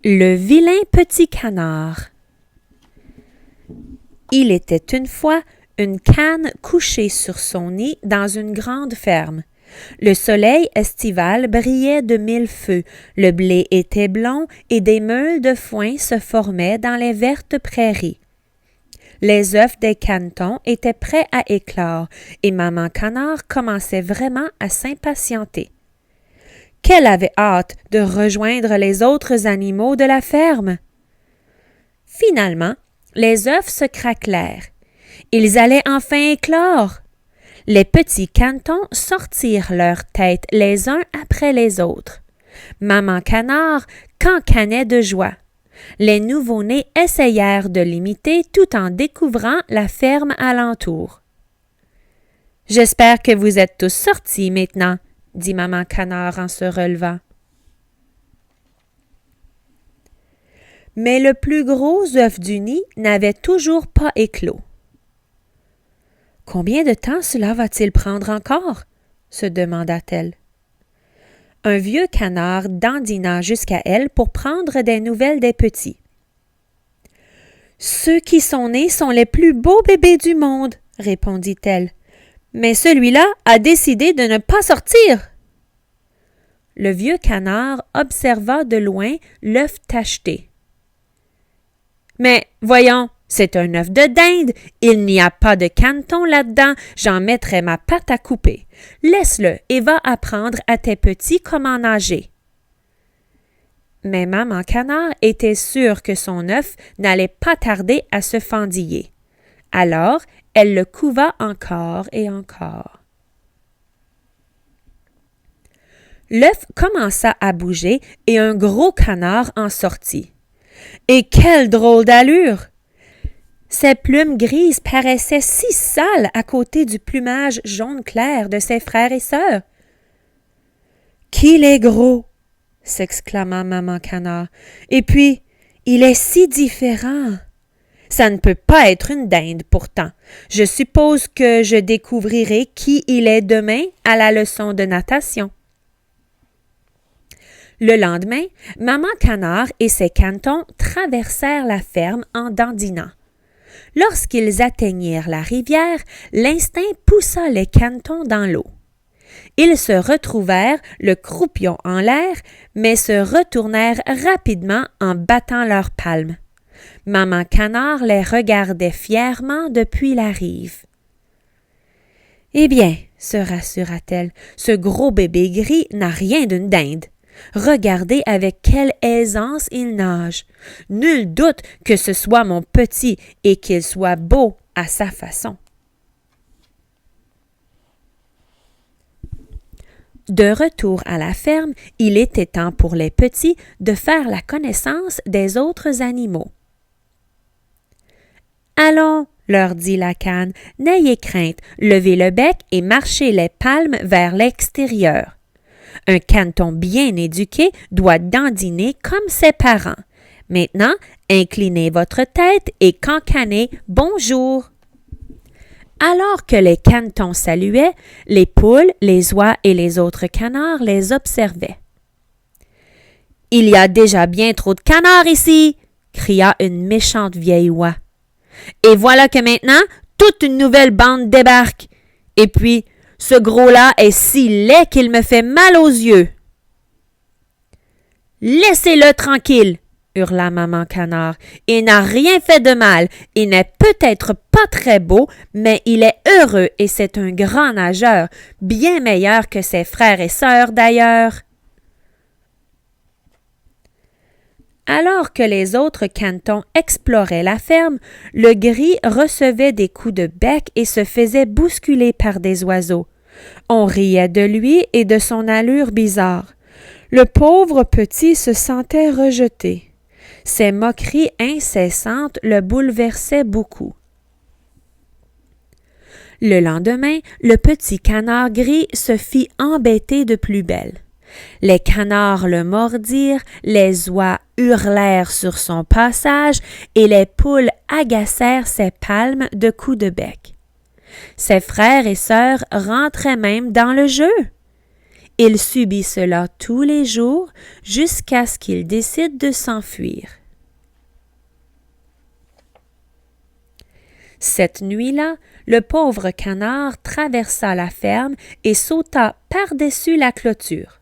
Le vilain petit canard. Il était une fois une cane couchée sur son nid dans une grande ferme. Le soleil estival brillait de mille feux, le blé était blond et des meules de foin se formaient dans les vertes prairies. Les œufs des canetons étaient prêts à éclore et maman canard commençait vraiment à s'impatienter. Qu'elle avait hâte de rejoindre les autres animaux de la ferme. Finalement, les œufs se craquelèrent. Ils allaient enfin éclore. Les petits canetons sortirent leurs têtes les uns après les autres. Maman canard cancanait de joie. Les nouveau-nés essayèrent de l'imiter tout en découvrant la ferme alentour. « J'espère que vous êtes tous sortis maintenant, » dit maman canard en se relevant. Mais le plus gros œuf du nid n'avait toujours pas éclos. « Combien de temps cela va-t-il prendre encore? » se demanda-t-elle. Un vieux canard dandina jusqu'à elle pour prendre des nouvelles des petits. « Ceux qui sont nés sont les plus beaux bébés du monde, » répondit-elle. « Mais celui-là a décidé de ne pas sortir. » Le vieux canard observa de loin l'œuf tacheté. « Mais voyons, c'est un œuf de dinde, il n'y a pas de caneton là-dedans, j'en mettrai ma patte à couper. Laisse-le et va apprendre à tes petits comment nager. » Mais maman canard était sûre que son œuf n'allait pas tarder à se fendiller. Alors, elle le couva encore et encore. L'œuf commença à bouger et un gros canard en sortit. Et quelle drôle d'allure! Ses plumes grises paraissaient si sales à côté du plumage jaune clair de ses frères et sœurs. « Qu'il est gros! » s'exclama maman canard. « Et puis, il est si différent! » Ça ne peut pas être une dinde pourtant. Je suppose que je découvrirai qui il est demain à la leçon de natation. Le lendemain, maman canard et ses canetons traversèrent la ferme en dandinant. Lorsqu'ils atteignirent la rivière, l'instinct poussa les canetons dans l'eau. Ils se retrouvèrent, le croupion en l'air, mais se retournèrent rapidement en battant leurs palmes. Maman canard les regardait fièrement depuis la rive. « Eh bien, se rassura-t-elle, ce gros bébé gris n'a rien d'une dinde. Regardez avec quelle aisance il nage. Nul doute que ce soit mon petit et qu'il soit beau à sa façon. » De retour à la ferme, il était temps pour les petits de faire la connaissance des autres animaux. « Allons, » leur dit la cane, « n'ayez crainte, levez le bec et marchez les palmes vers l'extérieur. Un caneton bien éduqué doit dandiner comme ses parents. Maintenant, inclinez votre tête et cancanez « Bonjour ». Alors que les canetons saluaient, les poules, les oies et les autres canards les observaient. « Il y a déjà bien trop de canards ici !» cria une méchante vieille oie. « Et voilà que maintenant, toute une nouvelle bande débarque. Et puis, ce gros-là est si laid qu'il me fait mal aux yeux. »« Laissez-le tranquille !» hurla maman canard. « Il n'a rien fait de mal. Il n'est peut-être pas très beau, mais il est heureux et c'est un grand nageur, bien meilleur que ses frères et sœurs d'ailleurs. » Alors que les autres canetons exploraient la ferme, le gris recevait des coups de bec et se faisait bousculer par des oiseaux. On riait de lui et de son allure bizarre. Le pauvre petit se sentait rejeté. Ces moqueries incessantes le bouleversaient beaucoup. Le lendemain, le petit canard gris se fit embêter de plus belle. Les canards le mordirent, les oies hurlèrent sur son passage et les poules agacèrent ses palmes de coups de bec. Ses frères et sœurs rentraient même dans le jeu. Il subit cela tous les jours jusqu'à ce qu'il décide de s'enfuir. Cette nuit-là, le pauvre canard traversa la ferme et sauta par-dessus la clôture.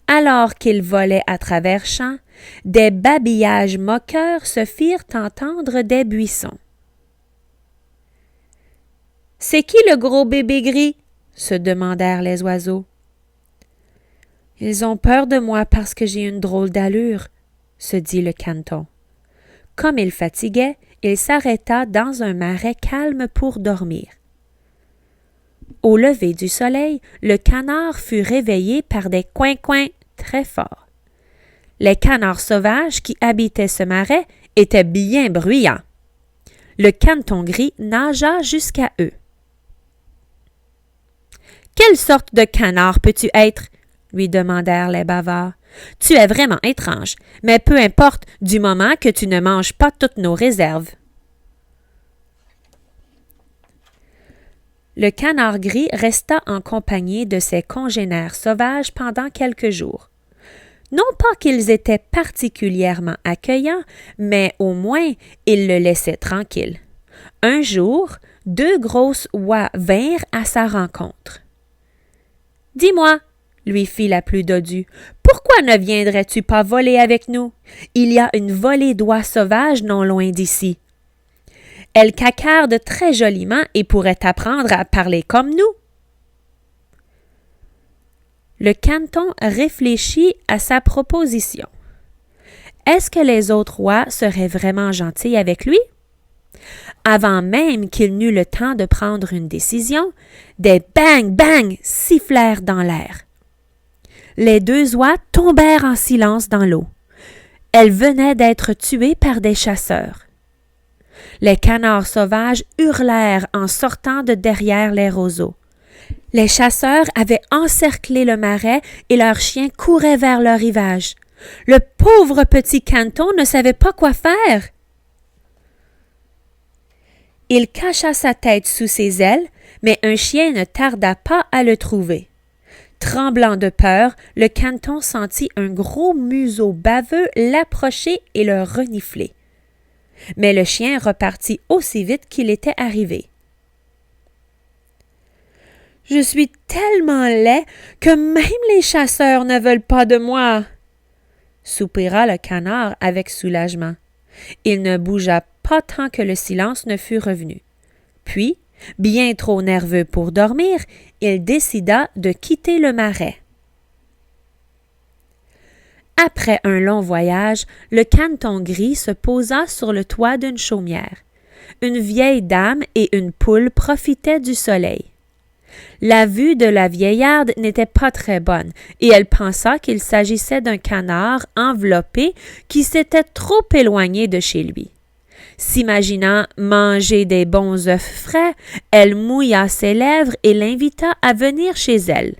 Alors qu'il volait à travers champs, des babillages moqueurs se firent entendre des buissons. « C'est qui le gros bébé gris? » se demandèrent les oiseaux. « Ils ont peur de moi parce que j'ai une drôle d'allure, » se dit le caneton. Comme il fatiguait, il s'arrêta dans un marais calme pour dormir. Au lever du soleil, le canard fut réveillé par des coins-coins très forts. Les canards sauvages qui habitaient ce marais étaient bien bruyants. Le caneton gris nagea jusqu'à eux. « Quelle sorte de canard peux-tu être? » lui demandèrent les bavards. « Tu es vraiment étrange, mais peu importe du moment que tu ne manges pas toutes nos réserves. » Le canard gris resta en compagnie de ses congénères sauvages pendant quelques jours. Non pas qu'ils étaient particulièrement accueillants, mais au moins ils le laissaient tranquille. Un jour, 2 grosses oies vinrent à sa rencontre. « Dis-moi, » lui fit la plus dodue, « pourquoi ne viendrais-tu pas voler avec nous? Il y a une volée d'oies sauvages non loin d'ici. Elles cacardent très joliment et pourraient t'apprendre à parler comme nous. » Le caneton réfléchit à sa proposition. Est-ce que les autres oies seraient vraiment gentilles avec lui? Avant même qu'il n'eût le temps de prendre une décision, des bang-bang sifflèrent dans l'air. Les 2 oies tombèrent en silence dans l'eau. Elles venaient d'être tuées par des chasseurs. Les canards sauvages hurlèrent en sortant de derrière les roseaux. Les chasseurs avaient encerclé le marais et leurs chiens couraient vers le rivage. Le pauvre petit caneton ne savait pas quoi faire. Il cacha sa tête sous ses ailes, mais un chien ne tarda pas à le trouver. Tremblant de peur, le caneton sentit un gros museau baveux l'approcher et le renifler. Mais le chien repartit aussi vite qu'il était arrivé. « Je suis tellement laid que même les chasseurs ne veulent pas de moi, » soupira le canard avec soulagement. Il ne bougea pas tant que le silence ne fut revenu. Puis, bien trop nerveux pour dormir, il décida de quitter le marais. Après un long voyage, le caneton gris se posa sur le toit d'une chaumière. Une vieille dame et une poule profitaient du soleil. La vue de la vieillarde n'était pas très bonne, et elle pensa qu'il s'agissait d'un canard enveloppé qui s'était trop éloigné de chez lui. S'imaginant manger des bons œufs frais, elle mouilla ses lèvres et l'invita à venir chez elle.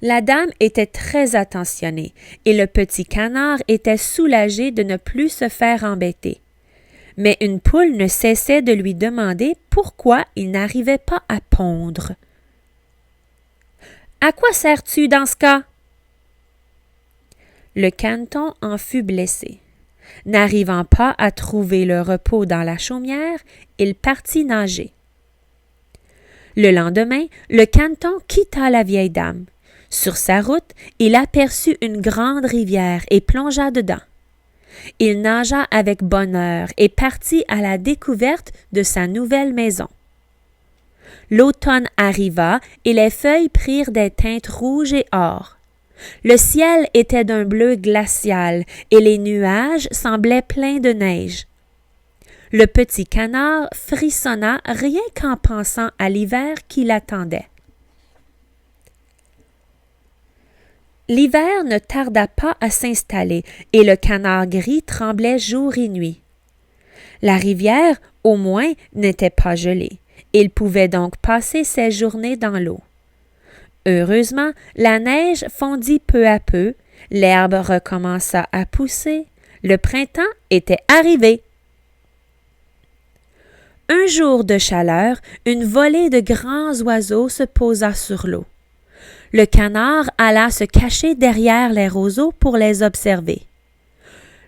La dame était très attentionnée, et le petit canard était soulagé de ne plus se faire embêter. Mais une poule ne cessait de lui demander pourquoi il n'arrivait pas à pondre. « À quoi sers-tu dans ce cas? » Le caneton en fut blessé. N'arrivant pas à trouver le repos dans la chaumière, il partit nager. Le lendemain, le caneton quitta la vieille dame. Sur sa route, il aperçut une grande rivière et plongea dedans. Il nagea avec bonheur et partit à la découverte de sa nouvelle maison. L'automne arriva et les feuilles prirent des teintes rouges et or. Le ciel était d'un bleu glacial et les nuages semblaient pleins de neige. Le petit canard frissonna rien qu'en pensant à l'hiver qui l'attendait. L'hiver ne tarda pas à s'installer et le canard gris tremblait jour et nuit. La rivière, au moins, n'était pas gelée. Il pouvait donc passer ses journées dans l'eau. Heureusement, la neige fondit peu à peu, l'herbe recommença à pousser, le printemps était arrivé. Un jour de chaleur, une volée de grands oiseaux se posa sur l'eau. Le canard alla se cacher derrière les roseaux pour les observer.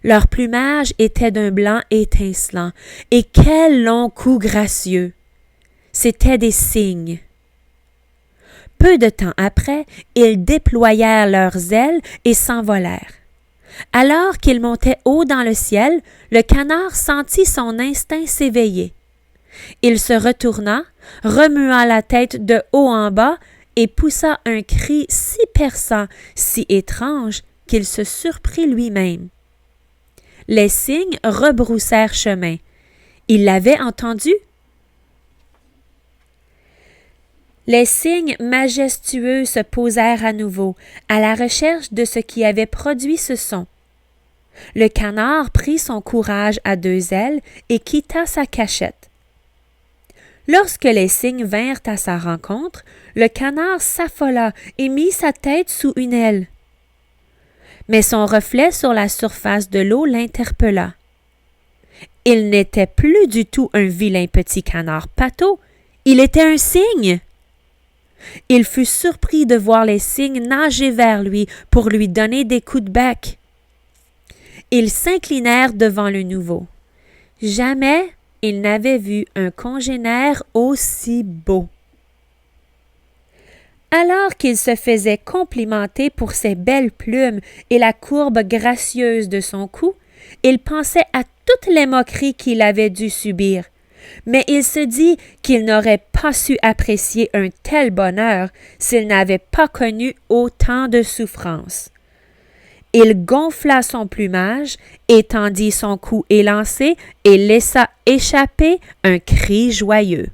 Leur plumage était d'un blanc étincelant, et quel long cou gracieux! C'étaient des cygnes. Peu de temps après, ils déployèrent leurs ailes et s'envolèrent. Alors qu'ils montaient haut dans le ciel, le canard sentit son instinct s'éveiller. Il se retourna, remua la tête de haut en bas et poussa un cri si perçant, si étrange, qu'il se surprit lui-même. Les cygnes rebroussèrent chemin. Ils l'avaient entendu? Les cygnes majestueux se posèrent à nouveau, à la recherche de ce qui avait produit ce son. Le canard prit son courage à deux ailes et quitta sa cachette. Lorsque les cygnes vinrent à sa rencontre, le canard s'affola et mit sa tête sous une aile. Mais son reflet sur la surface de l'eau l'interpella. Il n'était plus du tout un vilain petit canard pâteau, il était un cygne. Il fut surpris de voir les cygnes nager vers lui pour lui donner des coups de bec. Ils s'inclinèrent devant le nouveau. Jamais ils n'avaient vu un congénère aussi beau. Alors qu'il se faisait complimenter pour ses belles plumes et la courbe gracieuse de son cou, il pensait à toutes les moqueries qu'il avait dû subir. Mais il se dit qu'il n'aurait pas su apprécier un tel bonheur s'il n'avait pas connu autant de souffrances. Il gonfla son plumage, étendit son cou élancé et laissa échapper un cri joyeux.